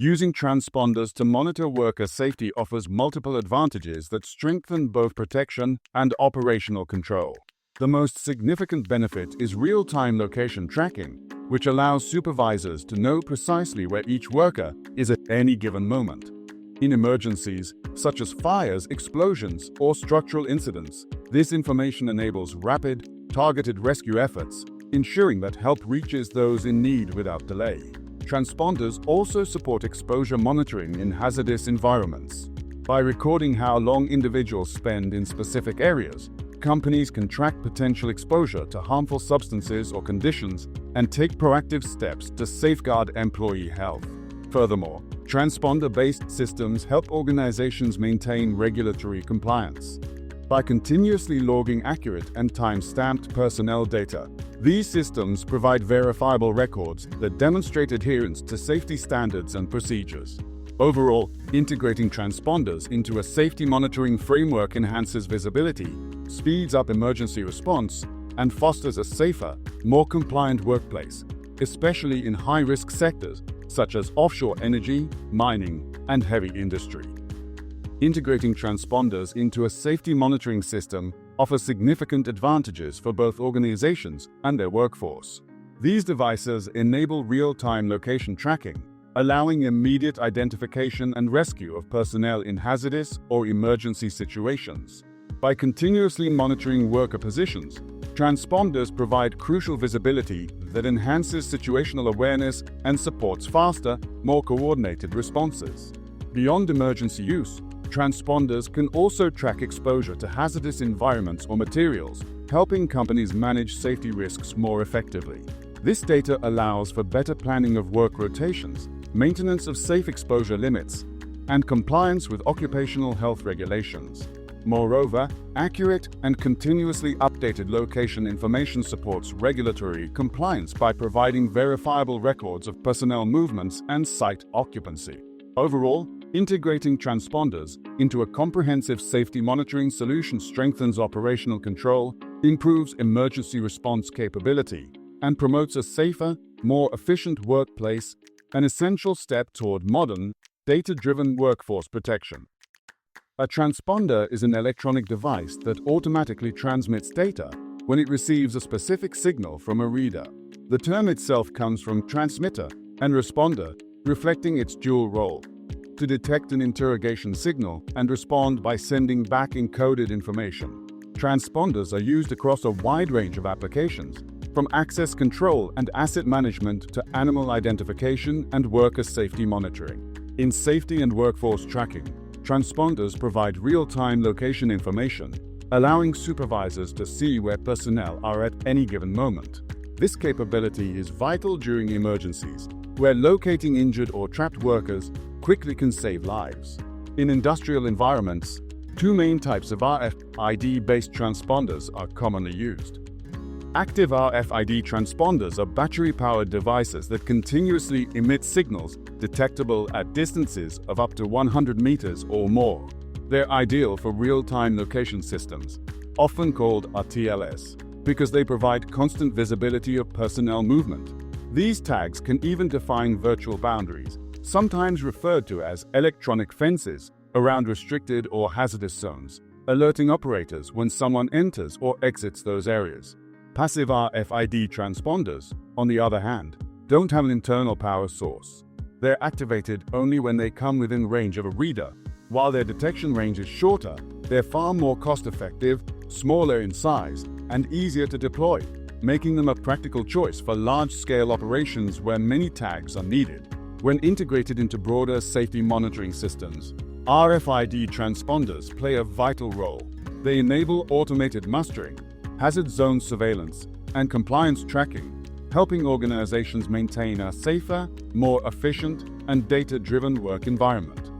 Using transponders to monitor worker safety offers multiple advantages that strengthen both protection and operational control. The most significant benefit is real-time location tracking, which allows supervisors to know precisely where each worker is at any given moment. In emergencies, such as fires, explosions, or structural incidents, this information enables rapid, targeted rescue efforts, ensuring that help reaches those in need without delay. Transponders also support exposure monitoring in hazardous environments. By recording how long individuals spend in specific areas, companies can track potential exposure to harmful substances or conditions and take proactive steps to safeguard employee health. Furthermore, transponder-based systems help organizations maintain regulatory compliance. By continuously logging accurate and time-stamped personnel data, these systems provide verifiable records that demonstrate adherence to safety standards and procedures. Overall, integrating transponders into a safety monitoring framework enhances visibility, speeds up emergency response, and fosters a safer, more compliant workplace, especially in high-risk sectors such as offshore energy, mining, and heavy industry. Integrating transponders into a safety monitoring system offers significant advantages for both organizations and their workforce. These devices enable real-time location tracking, allowing immediate identification and rescue of personnel in hazardous or emergency situations. By continuously monitoring worker positions, transponders provide crucial visibility that enhances situational awareness and supports faster, more coordinated responses. Beyond emergency use, transponders can also track exposure to hazardous environments or materials, helping companies manage safety risks more effectively. This data allows for better planning of work rotations, maintenance of safe exposure limits, and compliance with occupational health regulations. Moreover, accurate and continuously updated location information supports regulatory compliance by providing verifiable records of personnel movements and site occupancy. Overall, integrating transponders into a comprehensive safety monitoring solution strengthens operational control, improves emergency response capability, and promotes a safer, more efficient workplace, an essential step toward modern, data-driven workforce protection. A transponder is an electronic device that automatically transmits data when it receives a specific signal from a reader. The term itself comes from transmitter and responder, reflecting its dual role: to detect an interrogation signal and respond by sending back encoded information. Transponders are used across a wide range of applications, from access control and asset management to animal identification and worker safety monitoring. In safety and workforce tracking, transponders provide real-time location information, allowing supervisors to see where personnel are at any given moment. This capability is vital during emergencies, where locating injured or trapped workers quickly can save lives. In industrial environments, two main types of RFID-based transponders are commonly used. Active RFID transponders are battery-powered devices that continuously emit signals detectable at distances of up to 100 meters or more. They're ideal for real-time location systems, often called RTLS, because they provide constant visibility of personnel movement. These tags can even define virtual boundaries, sometimes referred to as electronic fences, around restricted or hazardous zones, alerting operators when someone enters or exits those areas. Passive RFID transponders, on the other hand, don't have an internal power source. They're activated only when they come within range of a reader. While their detection range is shorter, they're far more cost-effective, smaller in size, and easier to deploy, making them a practical choice for large-scale operations where many tags are needed. When integrated into broader safety monitoring systems, RFID transponders play a vital role. They enable automated mustering, hazard zone surveillance, and compliance tracking, helping organizations maintain a safer, more efficient, and data-driven work environment.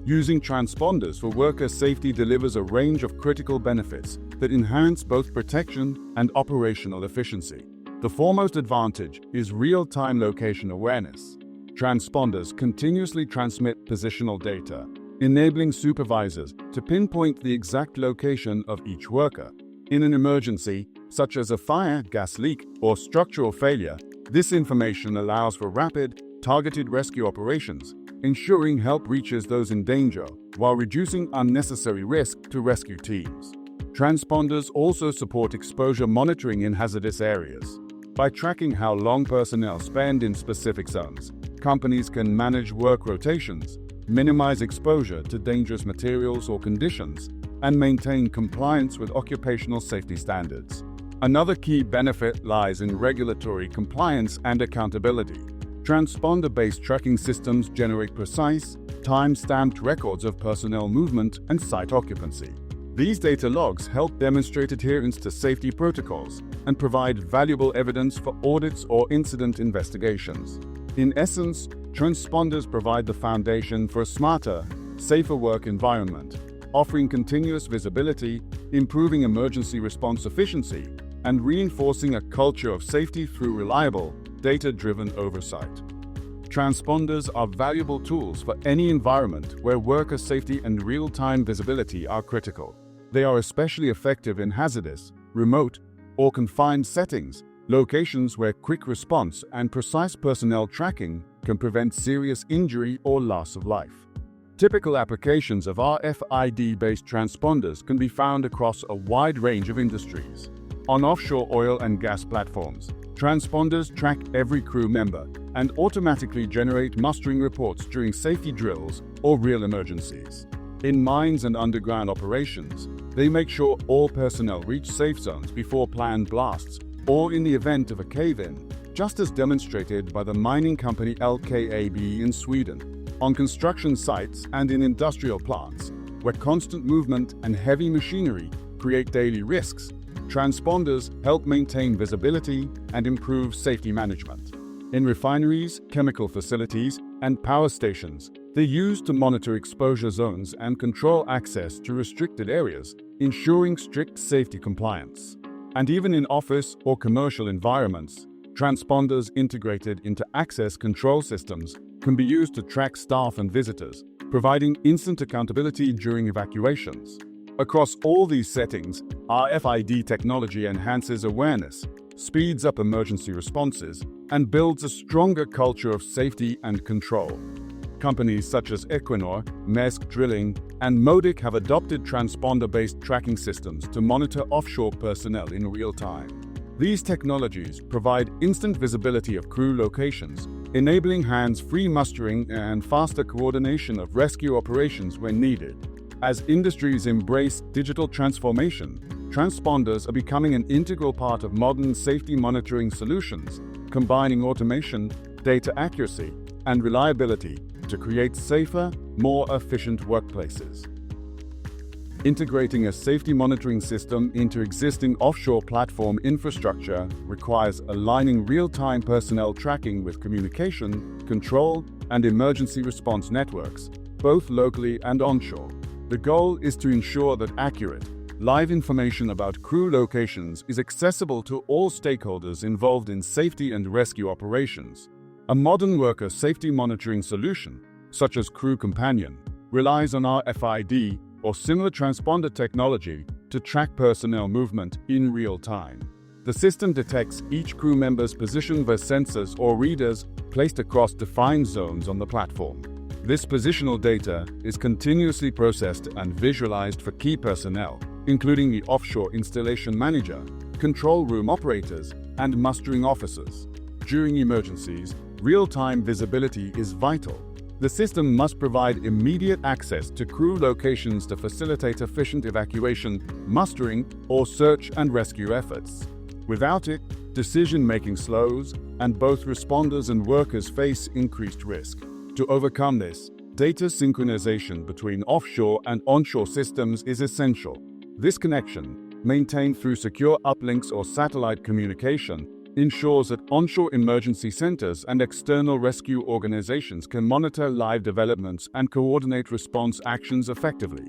Using transponders for worker safety delivers a range of critical benefits that enhance both protection and operational efficiency. The foremost advantage is real-time location awareness. Transponders continuously transmit positional data, enabling supervisors to pinpoint the exact location of each worker. In an emergency, such as a fire, gas leak, or structural failure, this information allows for rapid, targeted rescue operations, ensuring help reaches those in danger while reducing unnecessary risk to rescue teams. Transponders also support exposure monitoring in hazardous areas. By tracking how long personnel spend in specific zones, companies can manage work rotations, minimize exposure to dangerous materials or conditions, and maintain compliance with occupational safety standards. Another key benefit lies in regulatory compliance and accountability. Transponder-based tracking systems generate precise, time-stamped records of personnel movement and site occupancy. These data logs help demonstrate adherence to safety protocols and provide valuable evidence for audits or incident investigations. In essence, transponders provide the foundation for a smarter, safer work environment, offering continuous visibility, improving emergency response efficiency, and reinforcing a culture of safety through reliable, data-driven oversight. Transponders are valuable tools for any environment where worker safety and real-time visibility are critical. They are especially effective in hazardous, remote, or confined settings, locations where quick response and precise personnel tracking can prevent serious injury or loss of life. Typical applications of RFID-based transponders can be found across a wide range of industries. On offshore oil and gas platforms, transponders track every crew member and automatically generate mustering reports during safety drills or real emergencies. In mines and underground operations, they make sure all personnel reach safe zones before planned blasts or in the event of a cave-in, just as demonstrated by the mining company LKAB in Sweden. On construction sites and in industrial plants, where constant movement and heavy machinery create daily risks, transponders help maintain visibility and improve safety management. In refineries, chemical facilities, and power stations, they're used to monitor exposure zones and control access to restricted areas, ensuring strict safety compliance. And even in office or commercial environments, transponders integrated into access control systems can be used to track staff and visitors, providing instant accountability during evacuations. Across all these settings, RFID technology enhances awareness, speeds up emergency responses, and builds a stronger culture of safety and control. Companies such as Equinor, Maersk Drilling, and Modic have adopted transponder-based tracking systems to monitor offshore personnel in real time. These technologies provide instant visibility of crew locations, enabling hands-free mustering and faster coordination of rescue operations when needed. As industries embrace digital transformation, transponders are becoming an integral part of modern safety monitoring solutions, combining automation, data accuracy, and reliability to create safer, more efficient workplaces. Integrating a safety monitoring system into existing offshore platform infrastructure requires aligning real-time personnel tracking with communication, control, and emergency response networks, both locally and onshore. The goal is to ensure that accurate, live information about crew locations is accessible to all stakeholders involved in safety and rescue operations. A modern worker safety monitoring solution, such as Crew Companion, relies on RFID or similar transponder technology to track personnel movement in real time. The system detects each crew member's position via sensors or readers placed across defined zones on the platform. This positional data is continuously processed and visualized for key personnel, including the offshore installation manager, control room operators, and mustering officers. During emergencies, real-time visibility is vital. The system must provide immediate access to crew locations to facilitate efficient evacuation, mustering, or search and rescue efforts. Without it, decision-making slows, and both responders and workers face increased risk. To overcome this, data synchronization between offshore and onshore systems is essential. This connection, maintained through secure uplinks or satellite communication, ensures that onshore emergency centers and external rescue organizations can monitor live developments and coordinate response actions effectively.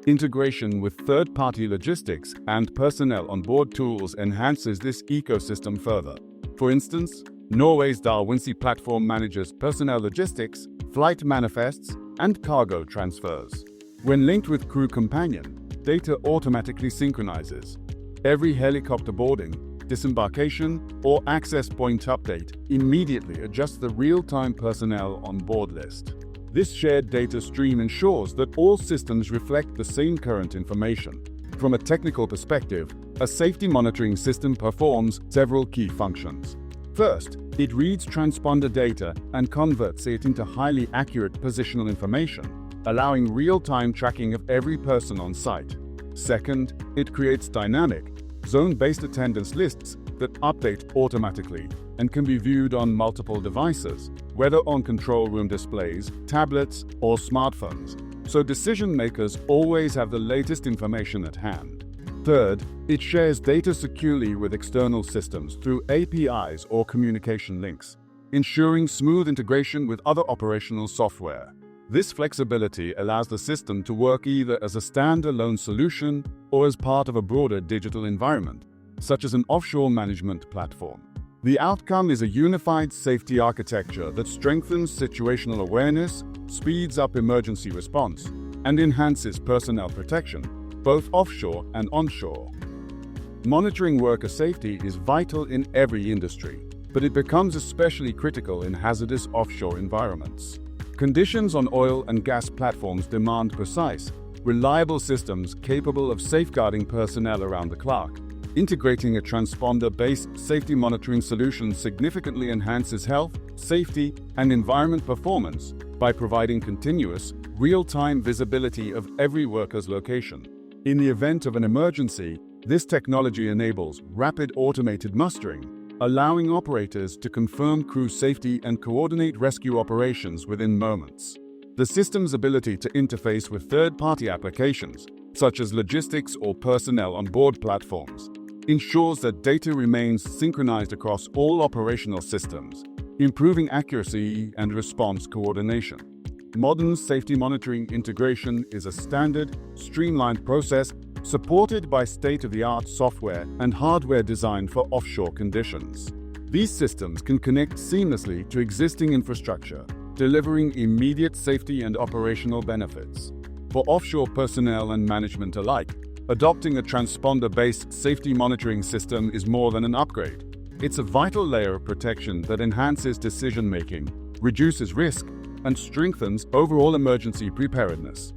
Integration with third-party logistics and personnel on-board tools enhances this ecosystem further. For instance, Norway's Darwinsi platform manages personnel logistics, flight manifests, and cargo transfers. When linked with Crew Companion, data automatically synchronizes. Every helicopter boarding, disembarkation, or access point update immediately adjusts the real-time personnel on board list. This shared data stream ensures that all systems reflect the same current information. From a technical perspective, a safety monitoring system performs several key functions. First, it reads transponder data and converts it into highly accurate positional information, allowing real-time tracking of every person on site. Second, it creates dynamic, zone-based attendance lists that update automatically and can be viewed on multiple devices, whether on control room displays, tablets, or smartphones, so decision makers always have the latest information at hand. Third, it shares data securely with external systems through APIs or communication links, ensuring smooth integration with other operational software. This flexibility allows the system to work either as a standalone solution or as part of a broader digital environment, such as an offshore management platform. The outcome is a unified safety architecture that strengthens situational awareness, speeds up emergency response, and enhances personnel protection, both offshore and onshore. Monitoring worker safety is vital in every industry, but it becomes especially critical in hazardous offshore environments. Conditions on oil and gas platforms demand precise, reliable systems capable of safeguarding personnel around the clock. Integrating a transponder-based safety monitoring solution significantly enhances health, safety, and environment performance by providing continuous, real-time visibility of every worker's location. In the event of an emergency, this technology enables rapid automated mustering, allowing operators to confirm crew safety and coordinate rescue operations within moments. The system's ability to interface with third-party applications, such as logistics or personnel on board platforms, ensures that data remains synchronized across all operational systems, improving accuracy and response coordination. Modern safety monitoring integration is a standard, streamlined process supported by state-of-the-art software and hardware designed for offshore conditions. These systems can connect seamlessly to existing infrastructure, delivering immediate safety and operational benefits. For offshore personnel and management alike, adopting a transponder-based safety monitoring system is more than an upgrade. It's a vital layer of protection that enhances decision-making, reduces risk, and strengthens overall emergency preparedness.